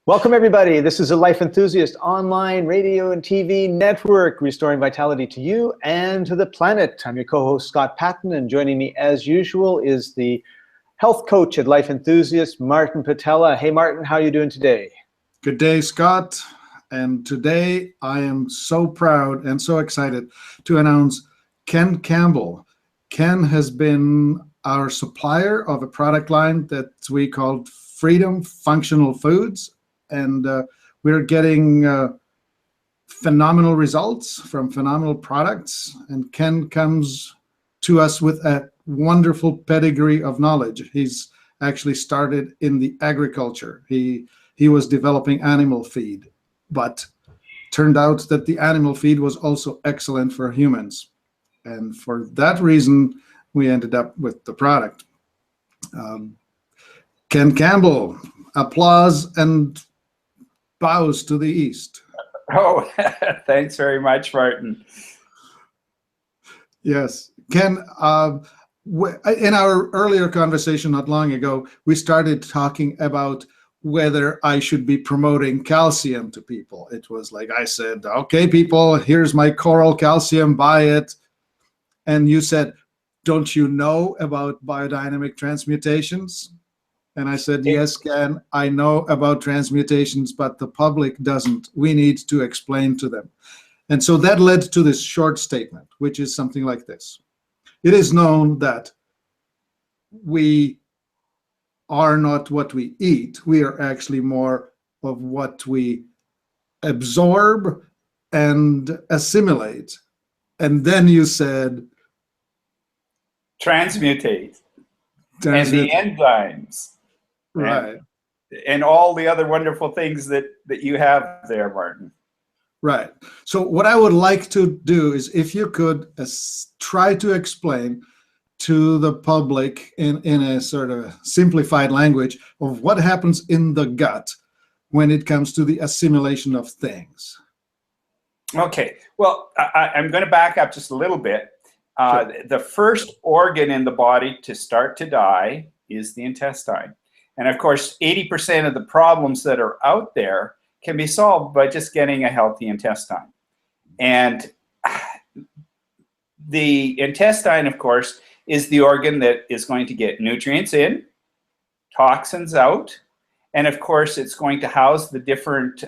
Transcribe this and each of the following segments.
Welcome, everybody. This is a Life Enthusiast online radio and TV network, restoring vitality to you and to the planet. I'm your co-host, Scott Patton, and joining me, as usual, is the health coach at Life Enthusiast, Martin Patella. Hey, Martin, how are you doing today? Good day, Scott. And today I am so proud and so excited to announce Ken Campbell. Ken has been our supplier of a product line that we called Freedom Functional Foods. And we're getting phenomenal results from phenomenal products. And Ken comes to us with a wonderful pedigree of knowledge. He's actually started in the agriculture. He was developing animal feed, but turned out that the animal feed was also excellent for humans. And for that reason, we ended up with the product. Ken Campbell, applause and bows to the east. Oh, thanks very much, Martin. Yes. Ken, in our earlier conversation not long ago, we started talking about whether I should be promoting calcium to people. It was like I said, okay, people, here's my coral calcium, buy it. And you said, don't you know about biodynamic transmutations? And I said, yes, Ken, I know about transmutations, but the public doesn't. We need to explain to them. And so that led to this short statement, which is something like this. It is known that we are not what we eat. We are actually more of what we absorb and assimilate. And then you said, transmutate. And the enzymes. Right. And all the other wonderful things that you have there, Martin. Right. So what I would like to do is, if you could try to explain to the public in a sort of simplified language of what happens in the gut when it comes to the assimilation of things. Okay. Well, I'm going to back up just a little bit. Sure. The first organ in the body to start to die is the intestine. And of course, 80% of the problems that are out there can be solved by just getting a healthy intestine. And the intestine, of course, is the organ that is going to get nutrients in, toxins out, and of course, it's going to house the different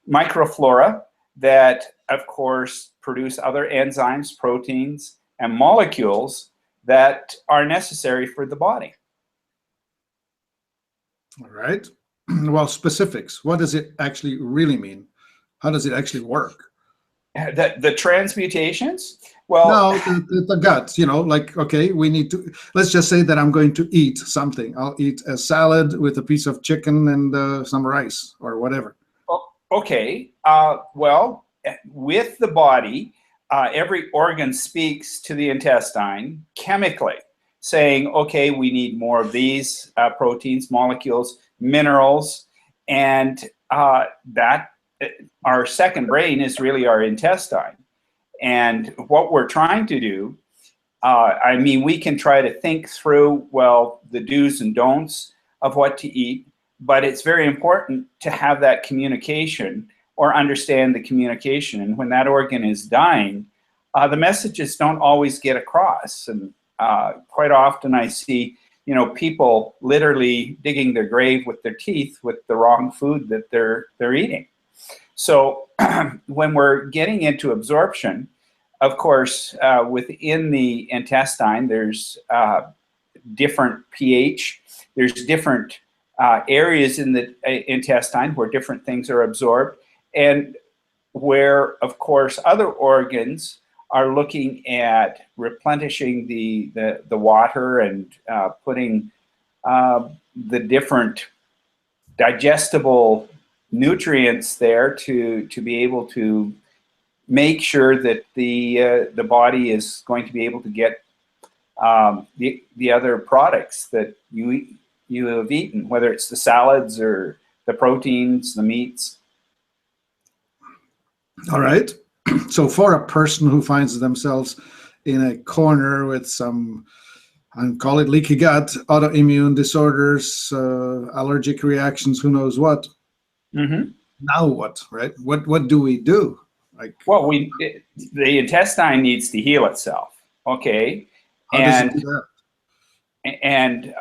microflora that, of course, produce other enzymes, proteins, and molecules that are necessary for the body. All right. Well, specifics. What does it actually really mean? How does it actually work? The transmutations? Well, no, the gut, you know, like, okay, we need to, let's just say that I'm going to eat something. I'll eat a salad with a piece of chicken and some rice or whatever. Okay. Well, with the body, every organ speaks to the intestine chemically, saying, okay, we need more of these proteins, molecules, minerals, and that our second brain is really our intestine. And what we're trying to do, I mean, we can try to think through, well, the do's and don'ts of what to eat, but it's very important to have that communication or understand the communication. And when that organ is dying, the messages don't always get across. And quite often I see, you know, people literally digging their grave with their teeth with the wrong food that they're eating. So when we're getting into absorption, of course, within the intestine, there's different pH. There's different areas in the intestine where different things are absorbed, and where, of course, other organs are looking at replenishing the water and putting the different digestible nutrients there to be able to make sure that the body is going to be able to get the other products that you have eaten, whether it's the salads or the proteins, the meats. All right. So for a person who finds themselves in a corner with some and call it leaky gut, autoimmune disorders, allergic reactions, who knows what. Mm-hmm. Now what, right? What do we do? Like, Well, the intestine needs to heal itself. Okay, how does it do that? And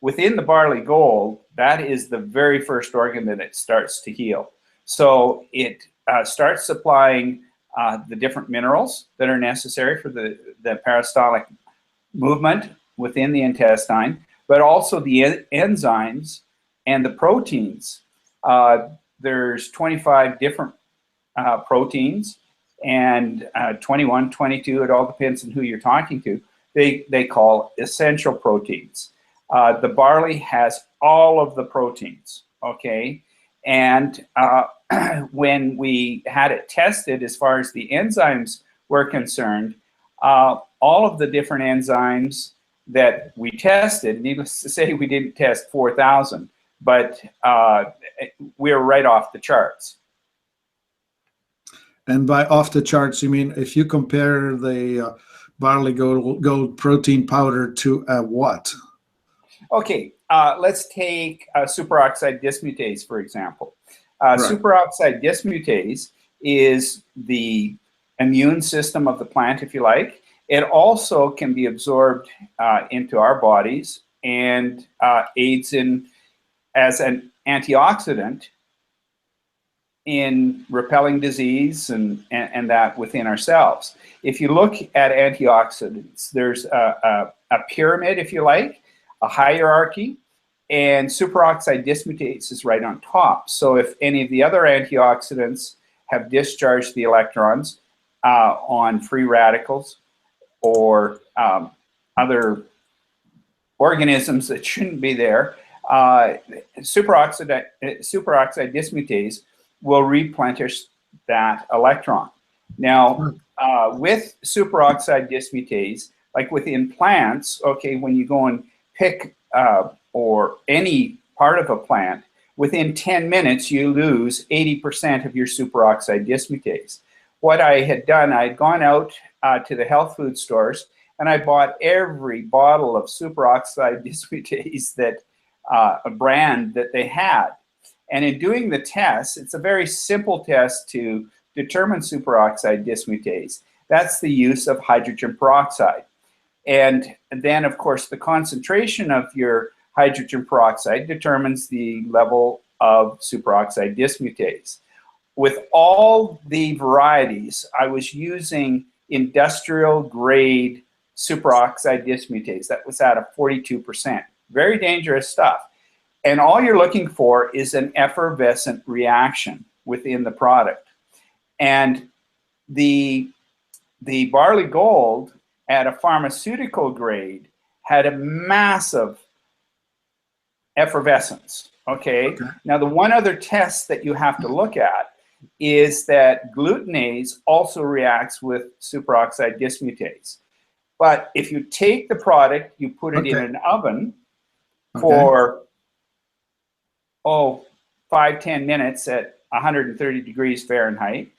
within the barley gold, that is the very first organ that it starts to heal. So it starts supplying the different minerals that are necessary for the peristaltic movement within the intestine, but also the enzymes and the proteins. There's 25 different proteins and 21, 22, it all depends on who you're talking to. They call essential proteins. The barley has all of the proteins, okay? And when we had it tested as far as the enzymes were concerned, all of the different enzymes that we tested, needless to say, we didn't test 4,000, but we were right off the charts. And by off the charts, you mean if you compare the barley gold protein powder to a what? Okay, let's take superoxide dismutase, for example. Right. Superoxide dismutase is the immune system of the plant, if you like. It also can be absorbed into our bodies and aids in as an antioxidant in repelling disease and that within ourselves. If you look at antioxidants, there's a pyramid, if you like, a hierarchy, and superoxide dismutase is right on top. So if any of the other antioxidants have discharged the electrons on free radicals or other organisms that shouldn't be there, superoxide dismutase will replenish that electron. Now, with superoxide dismutase, like within plants, okay, when you go and pick or any part of a plant, within 10 minutes you lose 80% of your superoxide dismutase. What I had done, I had gone out to the health food stores and I bought every bottle of superoxide dismutase that a brand that they had. And in doing the test, it's a very simple test to determine superoxide dismutase. That's the use of hydrogen peroxide. And then, of course, the concentration of your hydrogen peroxide determines the level of superoxide dismutase. With all the varieties, I was using industrial grade superoxide dismutase. That was at a 42%. Very dangerous stuff. And all you're looking for is an effervescent reaction within the product. And the barley gold at a pharmaceutical grade had a massive effervescence, okay? Now, the one other test that you have to look at is that glutenase also reacts with superoxide dismutase. But if you take the product, you put it in an oven for 5-10 minutes at 130 degrees Fahrenheit,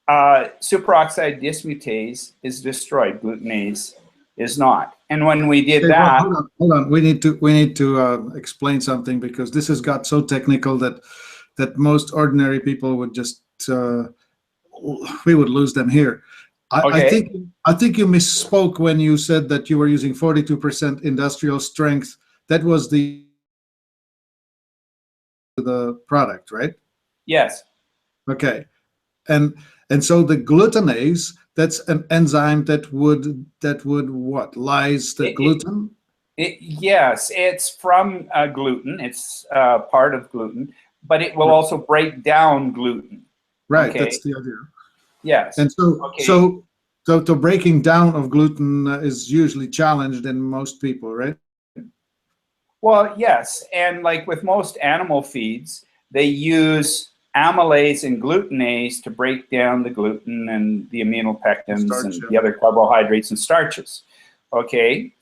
superoxide dismutase is destroyed. Glutenase is not. And when we did that, hold on. We need to explain something, because this has got so technical that most ordinary people would just we would lose them here. I think you misspoke when you said that you were using 42% industrial strength. That was the product, right? Yes. Okay. And so the glutenase, that's an enzyme that would what? Lyse the gluten? Yes, it's from gluten. It's part of gluten, but it will also break down gluten. Right, okay? That's the idea. Yes. And so the breaking down of gluten is usually challenged in most people, right? Well, yes, and like with most animal feeds, they use amylase and glutenase to break down the gluten and the aminopectins and the other carbohydrates and starches. Okay,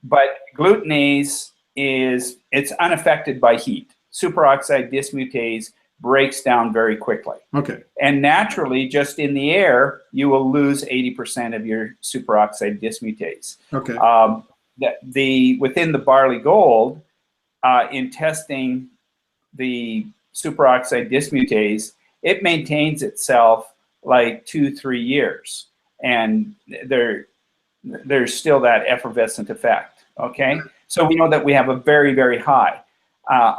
but glutenase it's unaffected by heat. Superoxide dismutase breaks down very quickly. Okay. And naturally, just in the air, you will lose 80% of your superoxide dismutase. Okay. within the barley gold, in testing the superoxide dismutase, it maintains itself like 2-3 years, and there's still that effervescent effect. Okay, so we know that we have a very, very high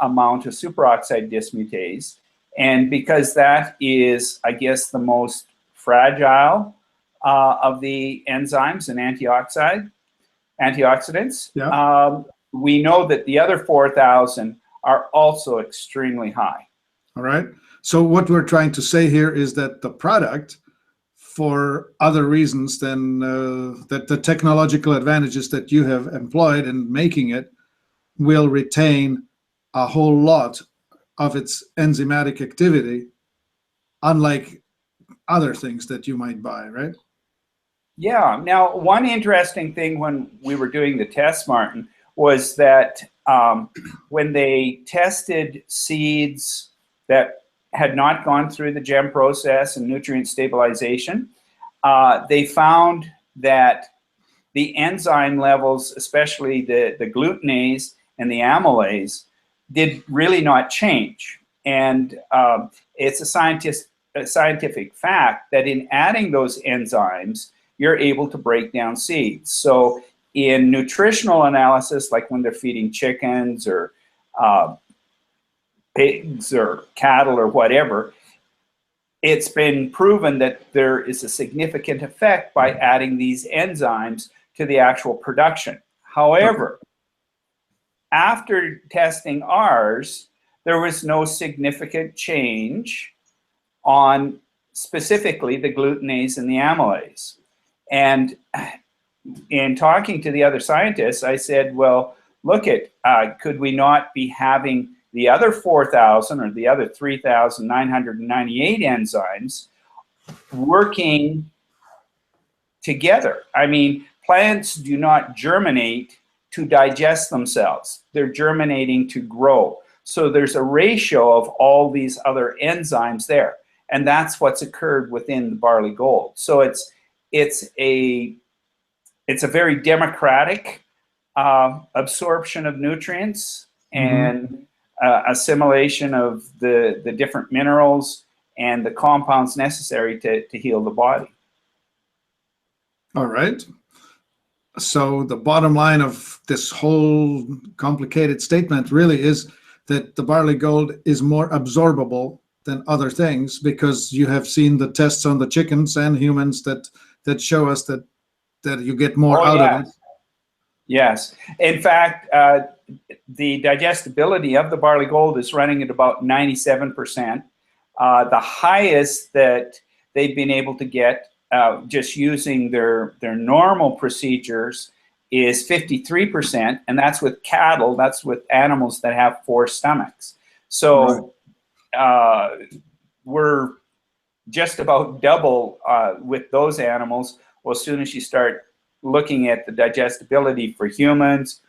amount of superoxide dismutase, and because that is, I guess, the most fragile of the enzymes and antioxidants, Yeah. we know that the other 4,000 are also extremely high. All right. So what we're trying to say here is that the product, for other reasons than that the technological advantages that you have employed in making it, will retain a whole lot of its enzymatic activity, unlike other things that you might buy, right? Yeah. Now, one interesting thing when we were doing the test, Martin, was that when they tested seeds that had not gone through the GEM process and nutrient stabilization, they found that the enzyme levels, especially the glutenase and the amylase, did really not change. And it's a scientific fact that in adding those enzymes, you're able to break down seeds. So in nutritional analysis, like when they're feeding chickens or pigs or cattle or whatever, it's been proven that there is a significant effect by adding these enzymes to the actual production. However, after testing ours, there was no significant change on specifically the glutenase and the amylase. And in talking to the other scientists, I said, well, look at, could we not be having the other 4,000 or the other 3,998 enzymes working together? I mean, plants do not germinate to digest themselves. They're germinating to grow. So there's a ratio of all these other enzymes there. And that's what's occurred within the barley gold. So it's a very democratic absorption of nutrients and assimilation of the different minerals and the compounds necessary to heal the body. All right. So the bottom line of this whole complicated statement really is that the barley gold is more absorbable than other things, because you have seen the tests on the chickens and humans that show us that you get more out of it. Yes. In fact, the digestibility of the barley gold is running at about 97%. The highest that they've been able to get just using their normal procedures is 53%, and that's with cattle, that's with animals that have 4 stomachs. So we're just about double with those animals. Well, as soon as you start looking at the digestibility for humans,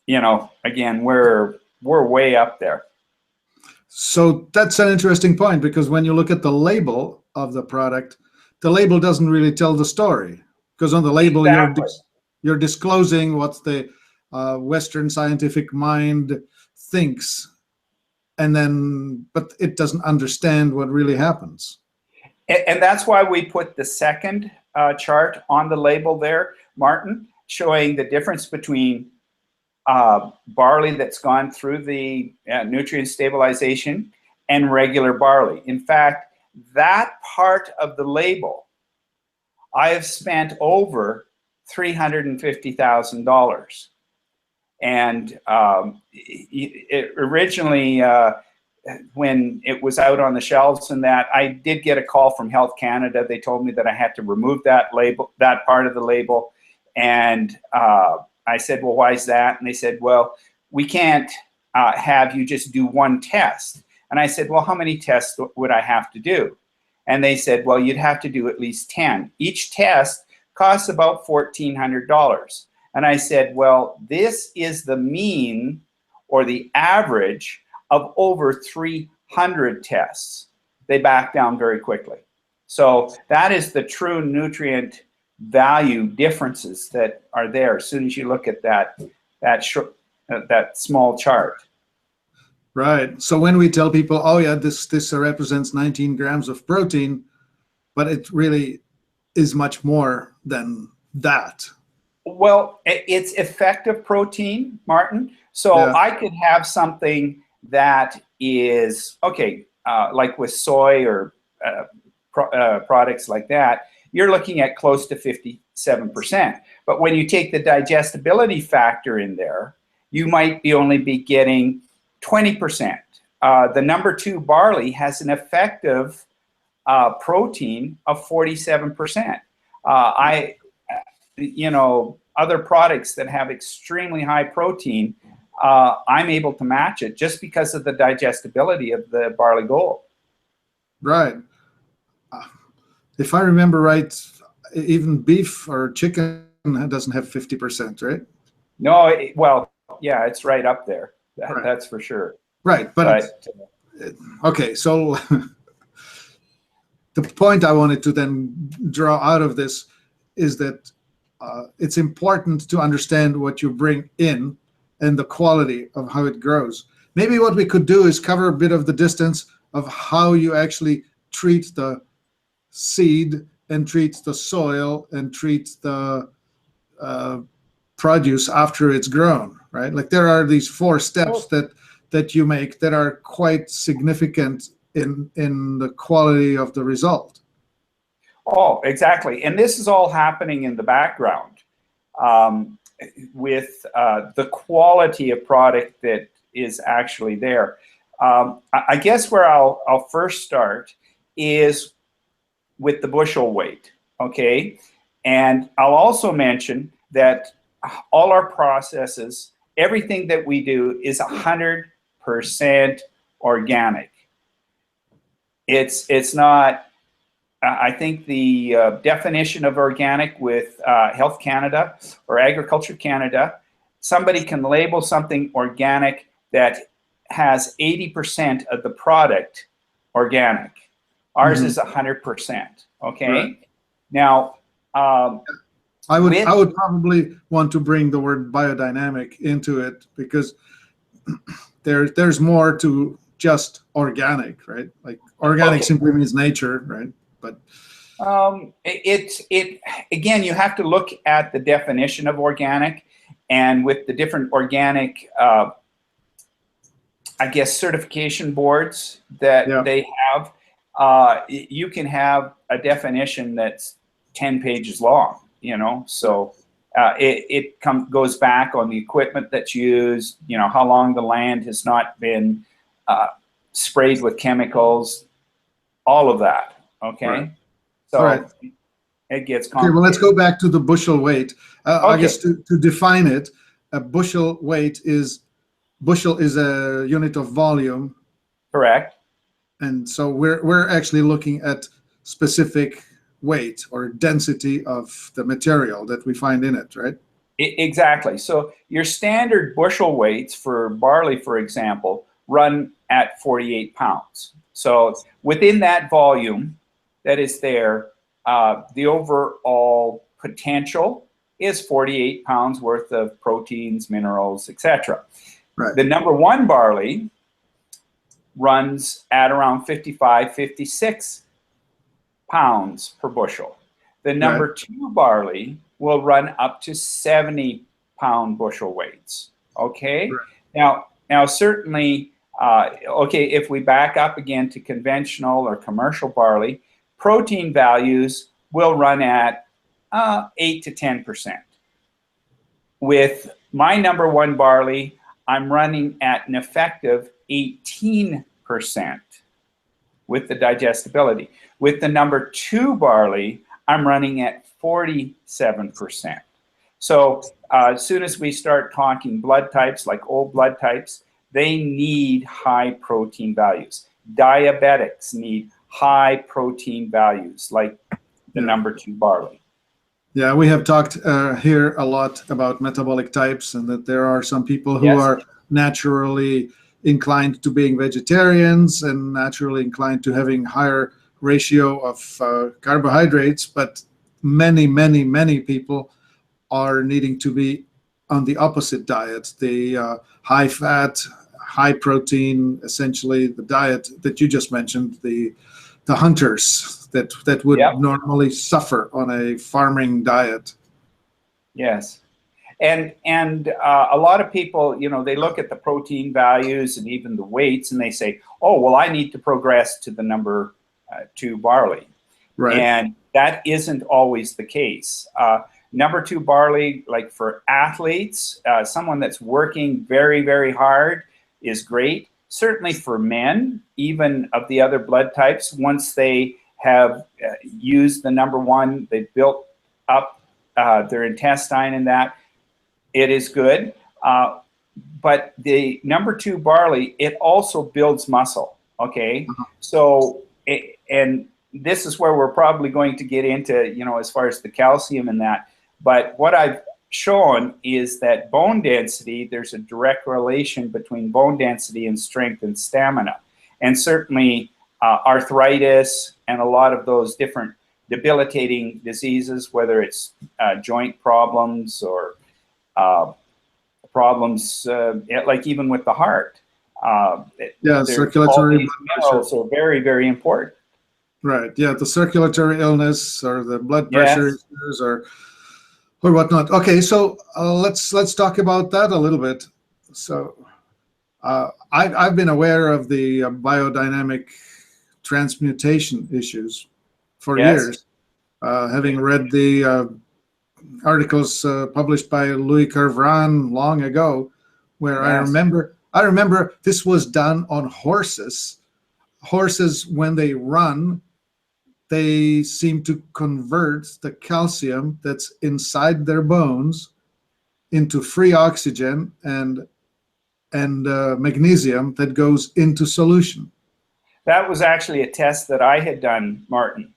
you know, again, we're way up there. So that's an interesting point, because when you look at the label of the product, the label doesn't really tell the story, because on the label you're disclosing what the Western scientific mind thinks, and then but it doesn't understand what really happens. And that's why we put the second chart on the label there, Martin, showing the difference between barley that's gone through the nutrient stabilization and regular barley. In fact, that part of the label, I have spent over $350,000. And it originally, when it was out on the shelves and that, I did get a call from Health Canada. They told me that I had to remove that label, that part of the label. And I said, well, why is that? And they said, well, we can't have you just do one test. And I said, well, how many tests would I have to do? And they said, well, you'd have to do at least 10. Each test costs about $1,400. And I said, well, this is the mean or the average of over 300 tests. They back down very quickly. So that is the true nutrient value differences that are there as soon as you look at that small chart. Right. So when we tell people, oh yeah, this represents 19 grams of protein, but it really is much more than that. Well, it's effective protein, Martin. So Yeah. I could have something that is, okay, like with soy or products like that, you're looking at close to 57%. But when you take the digestibility factor in there, you might only be getting 20%. The number 2 barley has an effective protein of 47%. Other products that have extremely high protein, I'm able to match it just because of the digestibility of the barley gold. Right. If I remember right, even beef or chicken doesn't have 50%, right? No, well, yeah, it's right up there. Right. That's for sure. Right, but okay, so the point I wanted to then draw out of this is that it's important to understand what you bring in and the quality of how it grows. Maybe what we could do is cover a bit of the distance of how you actually treat the seed and treat the soil and treat the produce after it's grown, right? Like there are these 4 steps that you make that are quite significant in the quality of the result. Oh, exactly. And this is all happening in the background with the quality of product that is actually there. I guess where I'll first start is with the bushel weight, okay? And I'll also mention that all our processes, everything that we do is 100% organic. It's not, I think the definition of organic with Health Canada or Agriculture Canada, somebody can label something organic that has 80% of the product organic. Ours is 100%, okay? Right. Now, I would probably want to bring the word biodynamic into it because there's more to just organic, right? Like organic simply means nature, right? But again, you have to look at the definition of organic, and with the different organic, I guess, certification boards that they have, you can have a definition that's 10 pages long, you know, so it goes back on the equipment that's used, you know, how long the land has not been sprayed with chemicals, all of that, okay? Right. So it gets complicated. Okay, well, let's go back to the bushel weight. I guess to define it, a bushel weight is, bushel is a unit of volume. Correct. And so we're actually looking at specific weight or density of the material that we find in it, right? Exactly. So your standard bushel weights for barley, for example, run at 48 pounds. So within that volume that is there, the overall potential is 48 pounds worth of proteins, minerals, etc. Right. The number 1 barley runs at around 55, 56 pounds per bushel. The number 2 barley will run up to 70-pound bushel weights. Okay. Right. Now certainly, okay, if we back up again to conventional or commercial barley, protein values will run at 8 to 10%. With my number 1 barley, I'm running at an effective 18% with the digestibility. With the number 2 barley, I'm running at 47%. So as soon as we start talking blood types, like old blood types, they need high protein values. Diabetics need high protein values, like the number 2 barley. Yeah, we have talked here a lot about metabolic types, and that there are some people who are naturally inclined to being vegetarians and naturally inclined to having higher ratio of carbohydrates, but many people are needing to be on the opposite diet, the high fat, high protein, essentially the diet that you just mentioned, the hunters that would normally suffer on a farming diet. Yes. And a lot of people, you know, they look at the protein values and even the weights, and they say, oh, well, I need to progress to the number 2 barley. Right. And that isn't always the case. Number 2 barley, like for athletes, someone that's working very, very hard is great. Certainly for men, even of the other blood types, once they have used the number 1, they've built up their intestine and that, it is good. But the number 2 barley, it also builds muscle, okay? So, and this is where we're probably going to get into, you know, as far as the calcium and that. But what I've shown is that bone density, there's a direct relation between bone density and strength and stamina. And certainly arthritis and a lot of those different debilitating diseases, whether it's joint problems or problems like even with the heart. Circulatory minerals are very, very important. Right. Yeah, the circulatory illness or the blood pressure issues or whatnot. Okay, so let's talk about that a little bit. So I've been aware of the biodynamic transmutation issues for years, having read the articles published by Louis Kervran long ago, where I remember this was done on horses. Horses, when they run, they seem to convert the calcium that's inside their bones into free oxygen and magnesium that goes into solution. That was actually a test that I had done, Martin.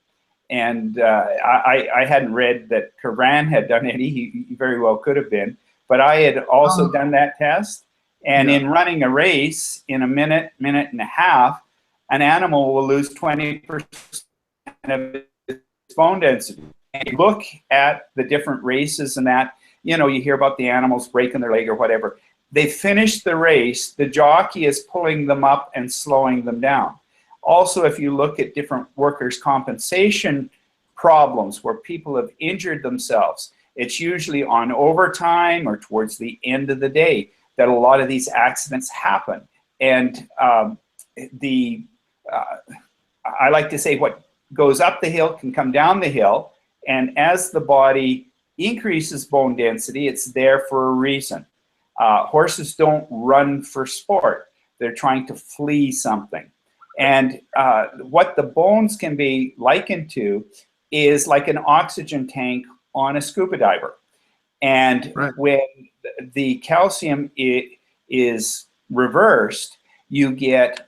And I hadn't read that Kervran had done any. He very well could have been. But I had also done that test. And in running a race, in a minute and a half, an animal will lose 20% of its bone density. And you look at the different races and that, you know, you hear about the animals breaking their leg or whatever. They finish the race, the jockey is pulling them up and slowing them down. Also, if you look at different workers' compensation problems where people have injured themselves, it's usually on overtime or towards the end of the day that a lot of these accidents happen. And I like to say what goes up the hill can come down the hill. And as the body increases bone density, it's there for a reason. Horses don't run for sport. They're trying to flee something. And what the bones can be likened to is like an oxygen tank on a scuba diver. And when the calcium is reversed, you get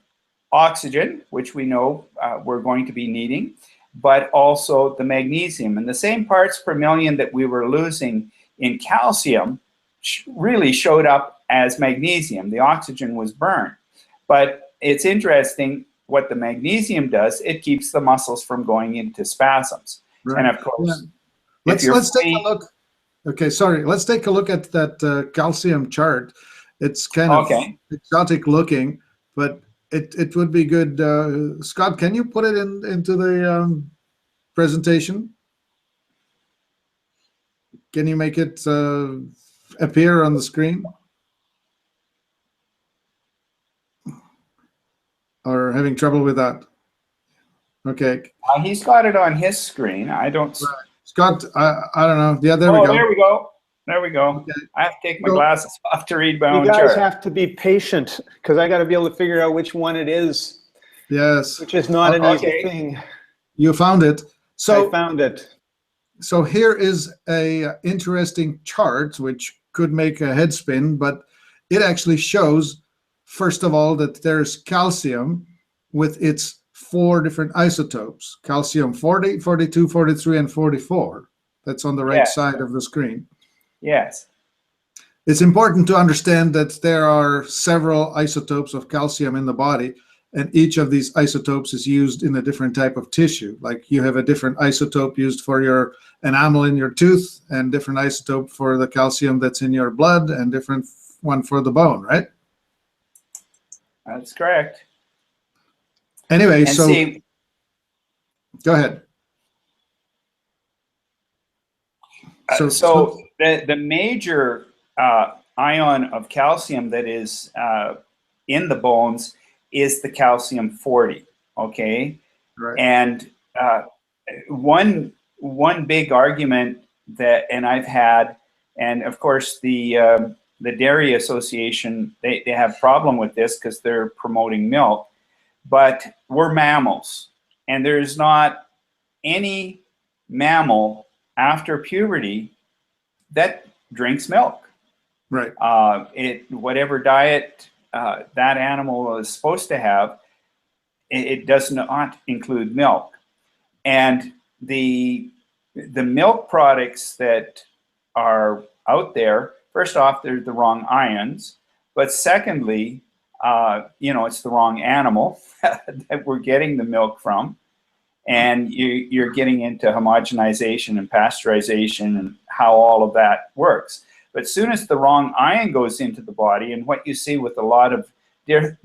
oxygen, which we know we're going to be needing, but also the magnesium. And the same parts per million that we were losing in calcium really showed up as magnesium. The oxygen was burned. But it's interesting what the magnesium does. It keeps the muscles from going into spasms. And of course, let's take a look. Okay, sorry. Let's take a look at that calcium chart. It's kind of exotic looking, but it would be good. Scott, can you put it into the presentation? Can you make it appear on the screen? Or having trouble with that? Okay. He's got it on his screen. I don't. Scott, I don't know. Yeah, there we go. There we go. There we go. Okay. I have to take my glasses off to read my own chart. You guys have to be patient because I got to be able to figure out which one it is. Yes. Which is not an easy thing. You found it. So I found it. So here is a interesting chart which could make a head spin, but it actually shows, first of all, that there's calcium with its 4 different isotopes: calcium 40, 42, 43, and 44. That's on the right side of the screen. Yes. It's important to understand that there are several isotopes of calcium in the body, and each of these isotopes is used in a different type of tissue. Like you have a different isotope used for your enamel in your tooth, and different isotope for the calcium that's in your blood, and different one for the bone, right? That's correct. Anyway, And so see, go ahead. So the major ion of calcium that is in the bones is the calcium 40. Okay, Right. and one big argument that, and I've had, and of course the Dairy Association, they have problem with this because they're promoting milk, but we're mammals, and there's not any mammal after puberty that drinks milk. Right. Whatever diet that animal is supposed to have, it does not include milk. And the milk products that are out there, first off, they're the wrong ions, but secondly, it's the wrong animal that we're getting the milk from. And you're getting into homogenization and pasteurization and how all of that works. But as soon as the wrong ion goes into the body, and what you see with a lot of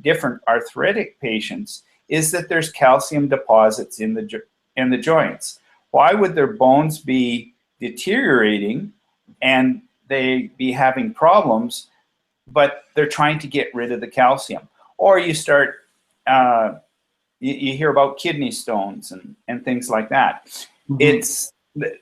different arthritic patients is that there's calcium deposits in the joints. Why would their bones be deteriorating and they be having problems, but they're trying to get rid of the calcium? Or you start you hear about kidney stones and things like that. Mm-hmm.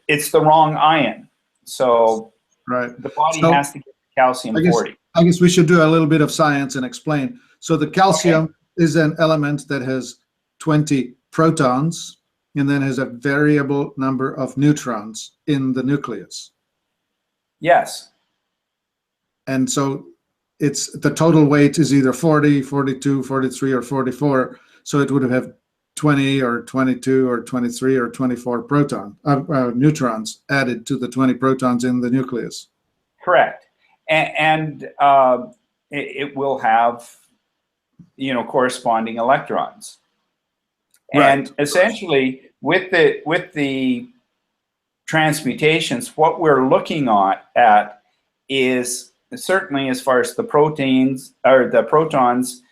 It's the wrong ion. So right. The body has to get calcium 40. I guess we should do a little bit of science and explain. So the calcium is an element that has 20 protons and then has a variable number of neutrons in the nucleus. Yes. And so it's the total weight is either 40, 42, 43, or 44. So it would have 20 or 22 or 23 or 24 neutrons added to the 20 protons in the nucleus. Correct. And it will have, corresponding electrons. Right. And essentially, with the transmutations, what we're looking at is certainly as far as the proteins or the protons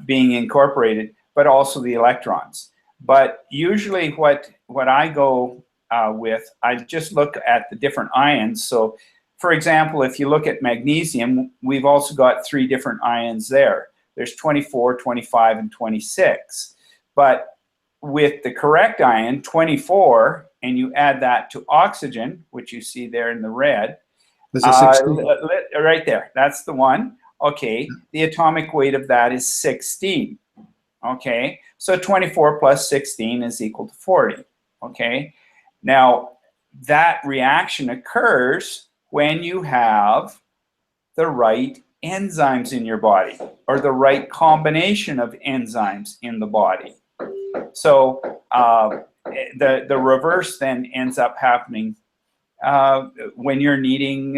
being incorporated, but also the electrons. But usually what I go with, I just look at the different ions. So for example, if you look at magnesium, we've also got 3 different ions there. There's 24, 25, and 26. But with the correct ion, 24, and you add that to oxygen, which you see there in the red, right there, that's the one. Okay, the atomic weight of that is 16. Okay, so 24 plus 16 is equal to 40. Okay, now that reaction occurs when you have the right enzymes in your body, or the right combination of enzymes in the body. So the reverse then ends up happening when you're needing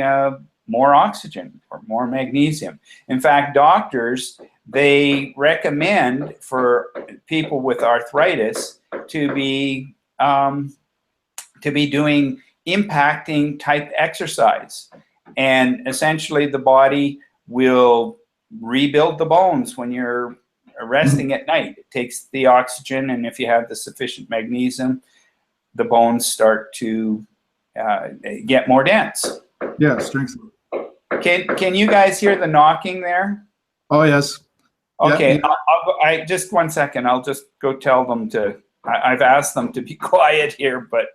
more oxygen or more magnesium. In fact, doctors, they recommend for people with arthritis to be doing impacting type exercise. And essentially the body will rebuild the bones when you're resting at night. It takes the oxygen, and if you have the sufficient magnesium, the bones start to get more dense. Yeah, strengthen. Can you guys hear the knocking there? Oh, yes. Okay, yeah. I just 1 second. I'll just go tell them to, I've asked them to be quiet here, but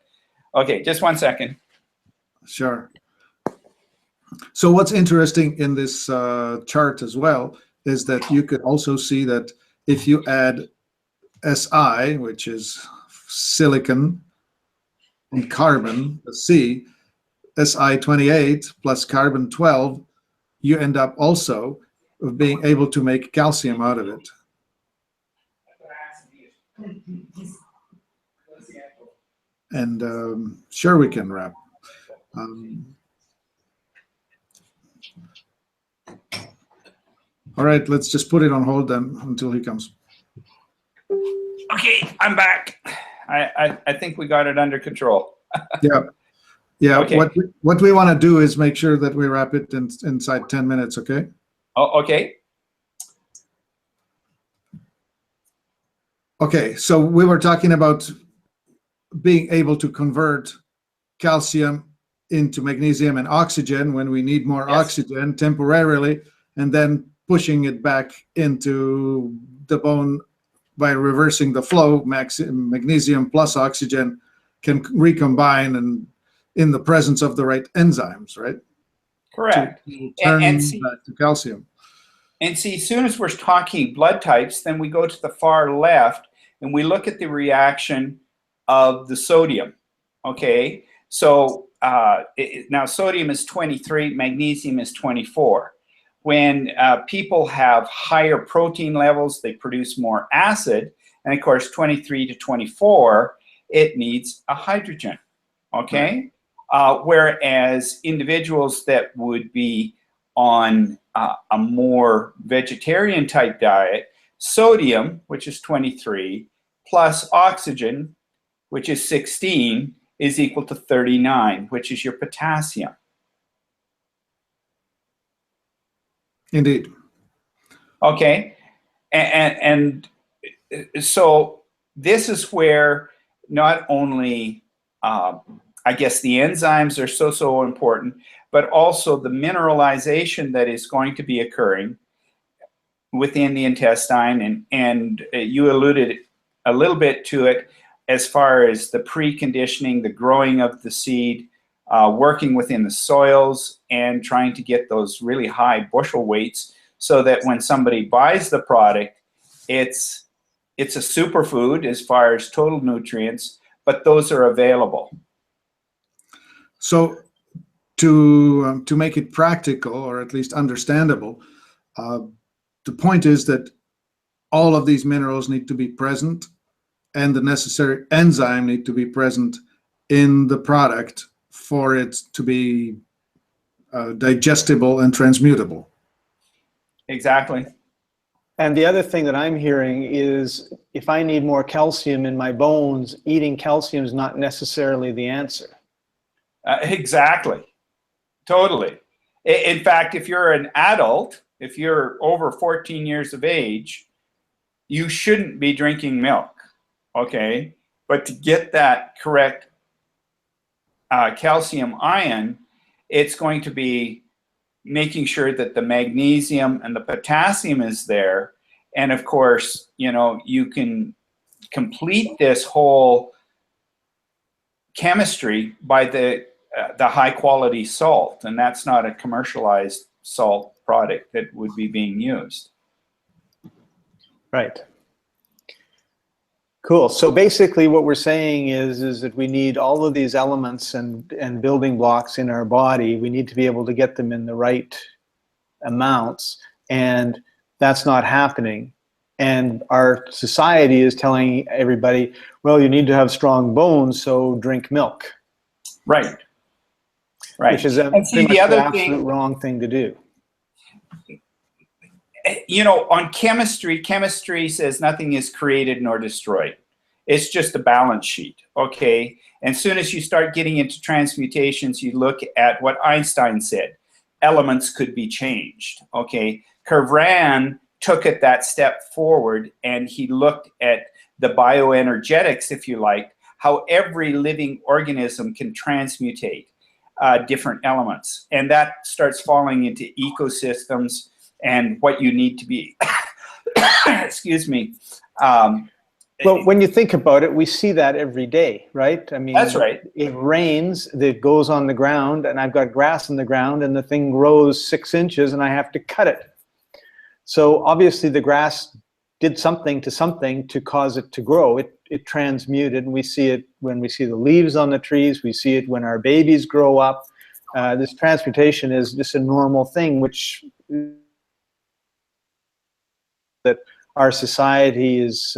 okay, just 1 second. Sure. So what's interesting in this chart as well is that you could also see that if you add Si, which is silicon, and carbon, the C, Si28 plus carbon 12, you end up also with being able to make calcium out of it. And sure, we can wrap. All right, let's just put it on hold then until he comes. Okay, I'm back. I think we got it under control. Yeah. Yeah. Okay. What we want to do is make sure that we wrap it inside 10 minutes. Okay. Oh, okay. Okay. So we were talking about being able to convert calcium into magnesium and oxygen when we need more oxygen temporarily, and then pushing it back into the bone by reversing the flow. Magnesium plus oxygen can recombine and in the presence of the right enzymes, right? Correct. To turn back to calcium. And see, as soon as we're talking blood types, then we go to the far left and we look at the reaction of the sodium. Okay, so now sodium is 23, magnesium is 24. When people have higher protein levels, they produce more acid. And of course, 23 to 24, it needs a hydrogen. Okay, whereas individuals that would be on a more vegetarian type diet, sodium, which is 23, plus oxygen, which is 16, is equal to 39, which is your potassium. Indeed. Okay, and so this is where not only I guess the enzymes are so important, but also the mineralization that is going to be occurring within the intestine, and you alluded a little bit to it as far as the preconditioning, the growing of the seed, working within the soils, and trying to get those really high bushel weights so that when somebody buys the product, it's a superfood as far as total nutrients, but those are available. So to make it practical, or at least understandable, the point is that all of these minerals need to be present, and the necessary enzyme need to be present in the product for it to be digestible and transmutable. Exactly. And the other thing that I'm hearing is if I need more calcium in my bones, eating calcium is not necessarily the answer. Exactly. Totally. In fact, if you're an adult, if you're over 14 years of age, you shouldn't be drinking milk, okay? But to get that correct calcium ion, it's going to be making sure that the magnesium and the potassium is there. And of course, you know, you can complete this whole chemistry by the high quality salt, and that's not a commercialized salt product that would be being used. Right. Cool. So basically what we're saying is that we need all of these elements and building blocks in our body. We need to be able to get them in the right amounts, and that's not happening. And our society is telling everybody, well, you need to have strong bones, so drink milk. Right. Right. Which is pretty much the absolute wrong thing to do. You know, on chemistry, chemistry says nothing is created nor destroyed. It's just a balance sheet, okay? And as soon as you start getting into transmutations, you look at what Einstein said. Elements could be changed, okay? Kervran took it that step forward, and he looked at the bioenergetics, if you like, how every living organism can transmutate different elements. And that starts falling into ecosystems and what you need to be, excuse me. Well, when you think about it, we see that every day, right? I mean, that's right. It rains, it goes on the ground, and I've got grass in the ground, and the thing grows 6 inches, and I have to cut it. So obviously the grass did something to cause it to grow. It transmuted, and we see it when we see the leaves on the trees. We see it when our babies grow up. This transmutation is just a normal thing, which that our society is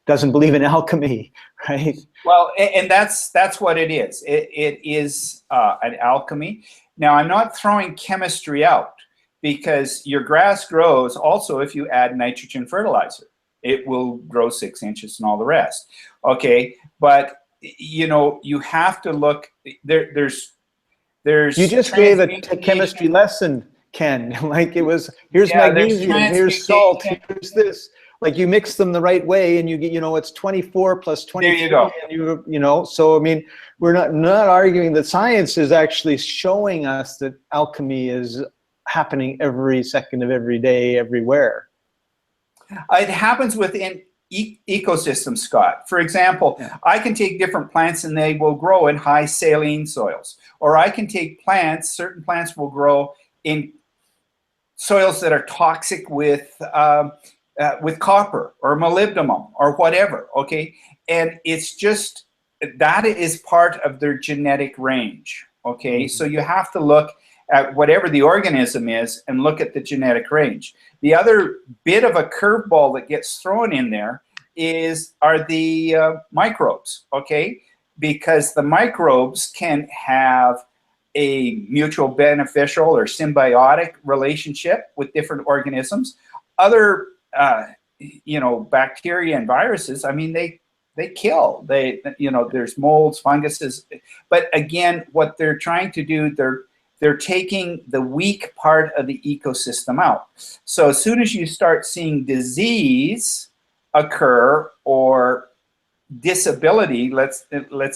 doesn't believe in alchemy, right? Well, and that's what it is. It is an alchemy. Now, I'm not throwing chemistry out, because your grass grows also if you add nitrogen fertilizer. It will grow 6 inches and all the rest. Okay, but you know, you have to look. There's You just gave a chemistry lesson, Ken. Like it was, here's magnesium, here's salt, here's this. Like you mix them the right way, and you get, you know, it's 24 plus 23. There you go. And you know, so I mean, we're not arguing that science is actually showing us that alchemy is happening every second of every day, everywhere. It happens within ecosystems, Scott. For example, I can take different plants and they will grow in high saline soils, or I can take plants. Certain plants will grow in soils that are toxic with copper or molybdenum or whatever, okay? And it's just, that is part of their genetic range, okay? So you have to look at whatever the organism is and look at the genetic range. The other bit of a curveball that gets thrown in there are the microbes, okay? Because the microbes can have a mutual beneficial or symbiotic relationship with different organisms. Other you know, bacteria and viruses, I mean, they kill. You know, there's molds, funguses. But again, what they're trying to do, they're taking the weak part of the ecosystem out. So as soon as you start seeing disease occur or disability, let's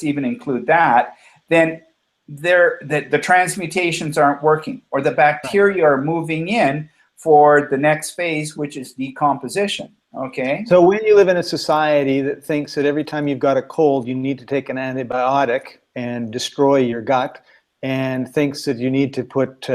even include that, then the transmutations aren't working, or the bacteria are moving in for the next phase, which is decomposition, okay? So when you live in a society that thinks that every time you've got a cold, you need to take an antibiotic and destroy your gut, and thinks that you need to put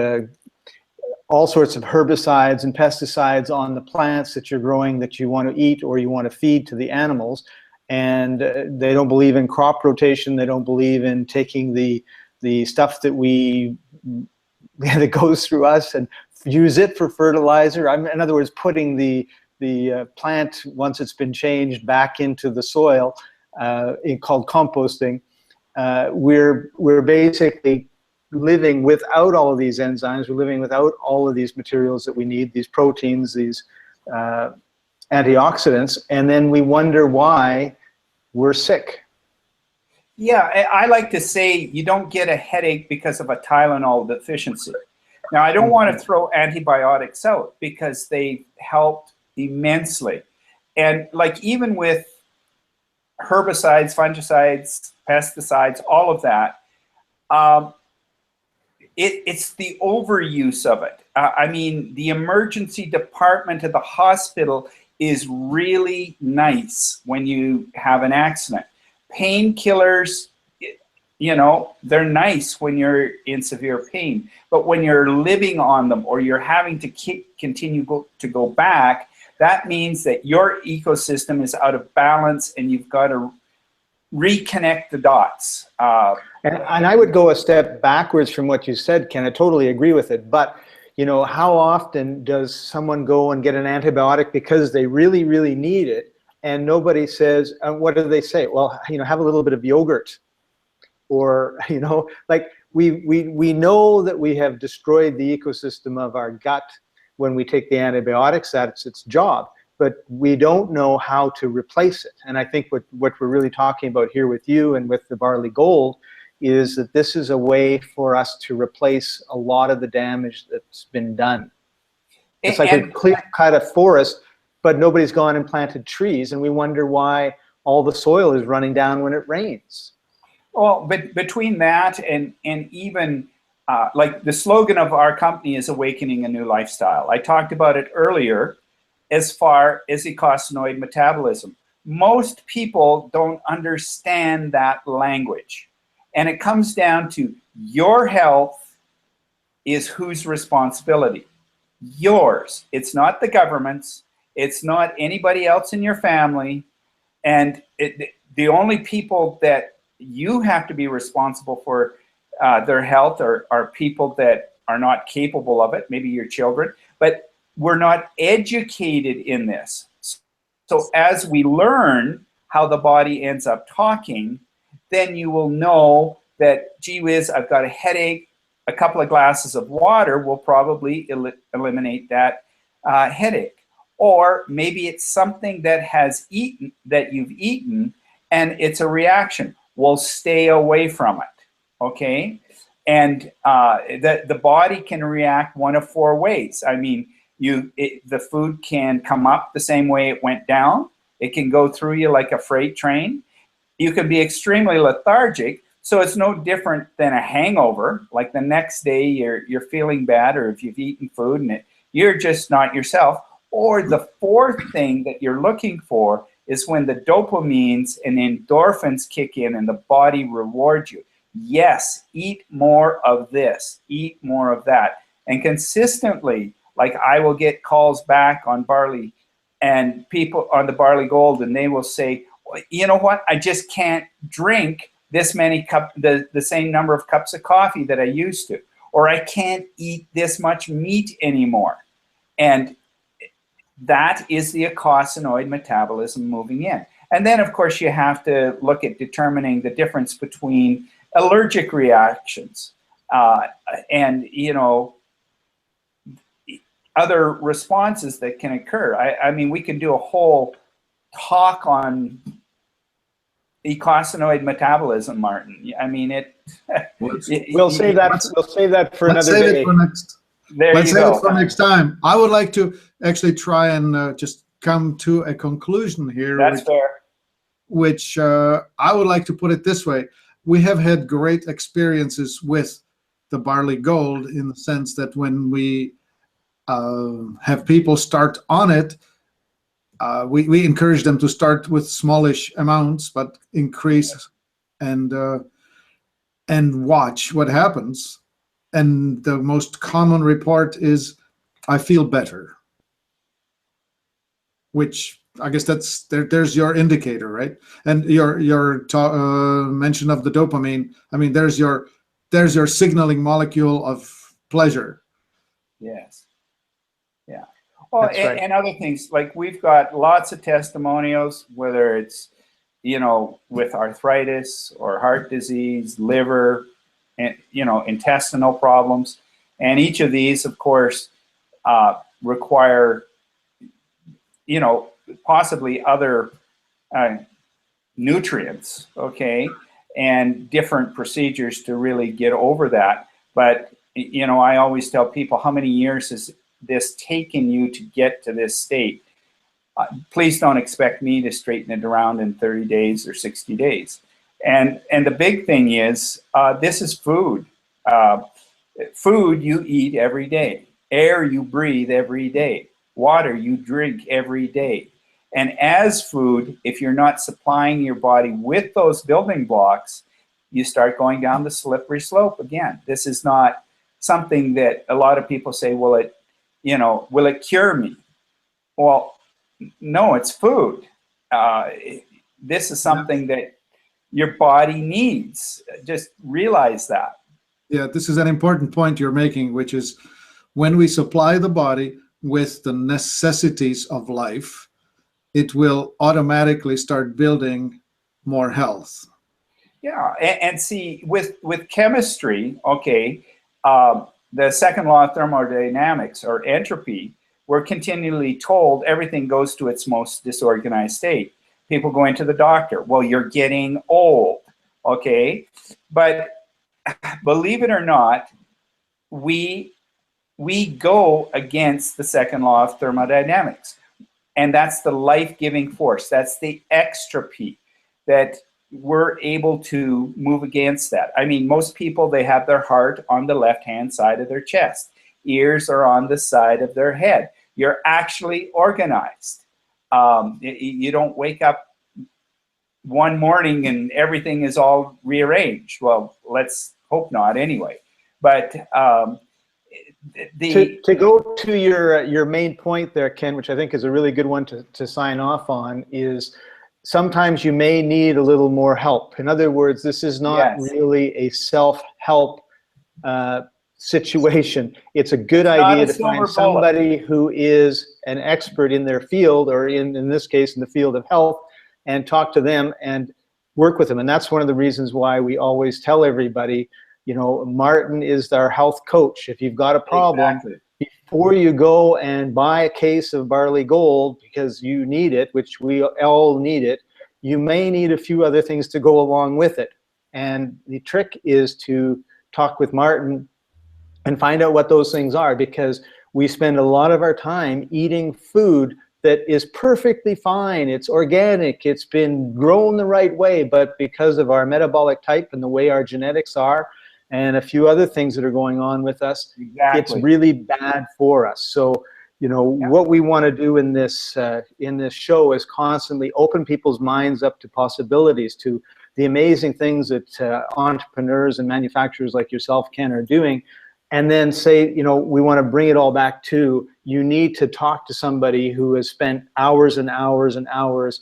all sorts of herbicides and pesticides on the plants that you're growing that you want to eat or you want to feed to the animals, and they don't believe in crop rotation, they don't believe in taking the stuff that that goes through us and use it for fertilizer. In other words, putting the plant, once it's been changed, back into the soil, called composting. We're basically living without all of these enzymes. We're living without all of these materials that we need, these proteins, these antioxidants, and then we wonder why we're sick. Yeah, I like to say you don't get a headache because of a Tylenol deficiency. Now, I don't want to throw antibiotics out because they helped immensely. And like even with herbicides, fungicides, pesticides, all of that, it's the overuse of it. I mean, the emergency department at the hospital is really nice when you have an accident. Painkillers, you know, they're nice when you're in severe pain, but when you're living on them or you're having to continue to go back, that means that your ecosystem is out of balance and you've got to reconnect the dots. And I would go a step backwards from what you said, Ken. I totally agree with it. But, you know, how often does someone go and get an antibiotic because they really, really need it, and nobody says, what do they say? Well, you know, have a little bit of yogurt. Or, you know, like we know that we have destroyed the ecosystem of our gut when we take the antibiotics. That's its job. But we don't know how to replace it. And I think what we're really talking about here with you and with the barley gold is that this is a way for us to replace a lot of the damage that's been done. It's like a clear cut of forest, but nobody's gone and planted trees, and we wonder why all the soil is running down when it rains. Well, but between that and even like the slogan of our company is awakening a new lifestyle. I talked about it earlier as far as eicosanoid metabolism. Most people don't understand that language. And it comes down to your health is whose responsibility? Yours. It's not the government's. It's not anybody else in your family. And the only people that you have to be responsible for their health are people that are not capable of it, maybe your children, but we're not educated in this. So as we learn how the body ends up talking, then you will know that, gee whiz, I've got a headache, a couple of glasses of water will probably eliminate that headache. Or maybe it's something that you've eaten, and it's a reaction. Well, stay away from it, okay? And the body can react one of 4 ways. I mean, the food can come up the same way it went down. It can go through you like a freight train. You can be extremely lethargic, so it's no different than a hangover. Like the next day you're feeling bad, or if you've eaten food and you're just not yourself. Or the 4th thing that you're looking for is when the dopamines and endorphins kick in and the body rewards you. Yes, eat more of this, eat more of that. And consistently, like I will get calls back on barley and people on the barley gold, and they will say, well, you know what, I just can't drink this many the same number of cups of coffee that I used to, or I can't eat this much meat anymore. And that is the eicosanoid metabolism moving in. And then, of course, you have to look at determining the difference between allergic reactions and, you know, other responses that can occur. I mean, we can do a whole talk on eicosanoid metabolism, Martin. I mean, we'll save that for another day. Let's save it for next. Let's save it for next time. I would like to actually try and just come to a conclusion here. That's fair. Which I would like to put it this way. We have had great experiences with the barley gold in the sense that when we have people start on it, we encourage them to start with smallish amounts, but increase and watch what happens. And the most common report is, I feel better, which I guess there's your indicator, right? And your mention of the dopamine. I mean, there's your signaling molecule of pleasure. Yes. Yeah. Well, right. and other things, like we've got lots of testimonials, whether it's, you know, with arthritis or heart disease, liver, and, you know, intestinal problems. And each of these, of course, require, you know, possibly other nutrients, okay, and different procedures to really get over that. But, you know, I always tell people, how many years has this taken you to get to this state? Please don't expect me to straighten it around in 30 days or 60 days. And the big thing is, this is food. Food you eat every day. Air you breathe every day. Water you drink every day. And as food, if you're not supplying your body with those building blocks, you start going down the slippery slope again. This is not something that a lot of people say, well, will it cure me? Well, no, it's food. This is something that your body needs. Just realize that. Yeah, this is an important point you're making, which is when we supply the body with the necessities of life, it will automatically start building more health. Yeah, and see, with chemistry, okay, the second law of thermodynamics, or entropy, we're continually told everything goes to its most disorganized state. People going to the doctor, well, you're getting old, okay? But believe it or not, we go against the second law of thermodynamics. And that's the life-giving force. That's the extropy that we're able to move against that. I mean, most people, they have their heart on the left-hand side of their chest. Ears are on the side of their head. You're actually organized. You don't wake up one morning and everything is all rearranged. Well, let's hope not anyway. But to go to your main point there, Ken, which I think is a really good one to sign off on, is sometimes you may need a little more help. In other words, this is not really a self-help situation. It's a good idea to find somebody who is an expert in their field, or in this case, in the field of health, and talk to them and work with them. And that's one of the reasons why we always tell everybody, you know, Martin is our health coach. If you've got a problem, before you go and buy a case of barley gold because you need it, which we all need it, you may need a few other things to go along with it. And the trick is to talk with Martin and find out what those things are, because we spend a lot of our time eating food that is perfectly fine. It's organic, it's been grown the right way, but because of our metabolic type and the way our genetics are, and a few other things that are going on with us, it's really bad for us. So, you know, what we want to do in this show is constantly open people's minds up to possibilities, to the amazing things that entrepreneurs and manufacturers like yourself, Ken, are doing, and then say, you know, we want to bring it all back to, you need to talk to somebody who has spent hours and hours and hours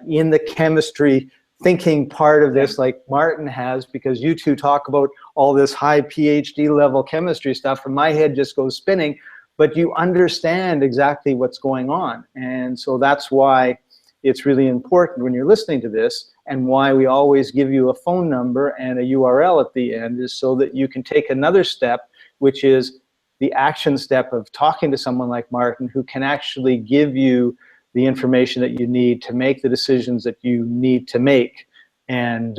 in the chemistry thinking part of this, like Martin has, because you two talk about all this high PhD level chemistry stuff, and my head just goes spinning, but you understand exactly what's going on. And so that's why it's really important when you're listening to this, and why we always give you a phone number and a URL at the end, is so that you can take another step, which is the action step of talking to someone like Martin, who can actually give you the information that you need to make the decisions that you need to make. And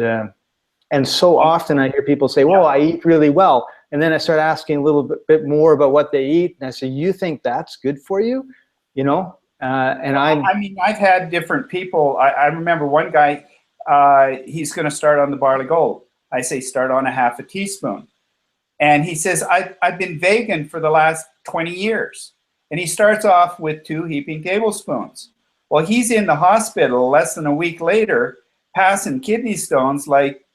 so often I hear people say, well, I eat really well. And then I start asking a little bit more about what they eat. And I say, you think that's good for you? You know? I mean, I've had different people. I remember one guy, he's going to start on the barley gold. I say, start on a half a teaspoon. And he says, I've been vegan for the last 20 years. And he starts off with 2 heaping tablespoons. Well, he's in the hospital less than a week later, passing kidney stones like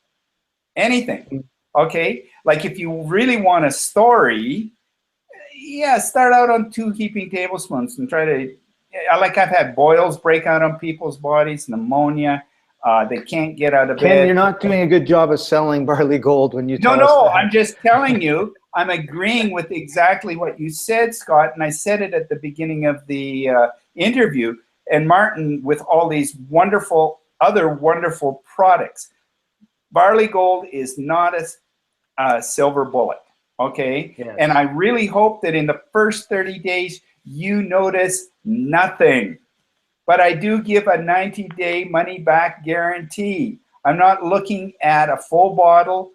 anything, okay? Like, if you really want a story, yeah, start out on 2 heaping tablespoons and try to, like, I've had boils break out on people's bodies, pneumonia, they can't get out of bed. Ken, you're not doing a good job of selling barley gold when you tell us No, that. I'm just telling you, I'm agreeing with exactly what you said, Scott, and I said it at the beginning of the interview. And Martin, with all these other wonderful products, barley gold is not a silver bullet, okay? Yes. And I really hope that in the first 30 days, you notice nothing. But I do give a 90-day money-back guarantee. I'm not looking at a full bottle.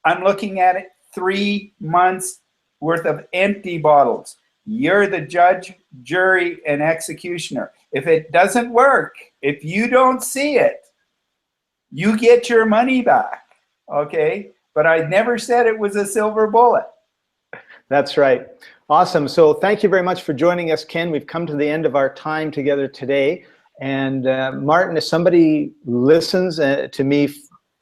I'm looking at it 3 months worth of empty bottles. You're the judge, jury, and executioner. If it doesn't work, if you don't see it, you get your money back, okay? But I never said it was a silver bullet. That's right. Awesome. So thank you very much for joining us, Ken. We've come to the end of our time together today. And Martin, if somebody listens to me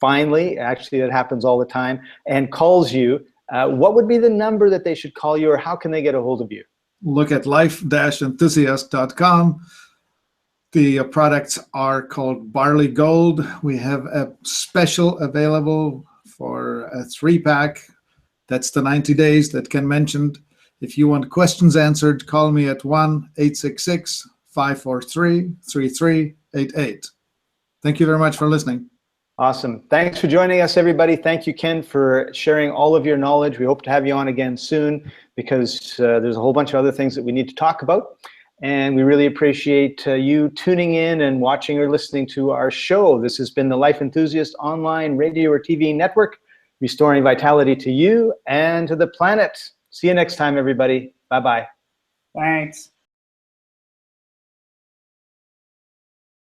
finally, actually that happens all the time, and calls you, what would be the number that they should call you, or how can they get a hold of you? Look at life-enthusiast.com. The products are called Barley Gold. We have a special available for a 3-pack. That's the 90 days that Ken mentioned. If you want questions answered, call me at 1-866-543-3388. Thank you very much for listening. Awesome. Thanks for joining us, everybody. Thank you, Ken, for sharing all of your knowledge. We hope to have you on again soon, because there's a whole bunch of other things that we need to talk about. And we really appreciate you tuning in and watching or listening to our show. This has been the Life Enthusiast online radio or TV network, restoring vitality to you and to the planet. See you next time, everybody. Bye-bye. Thanks.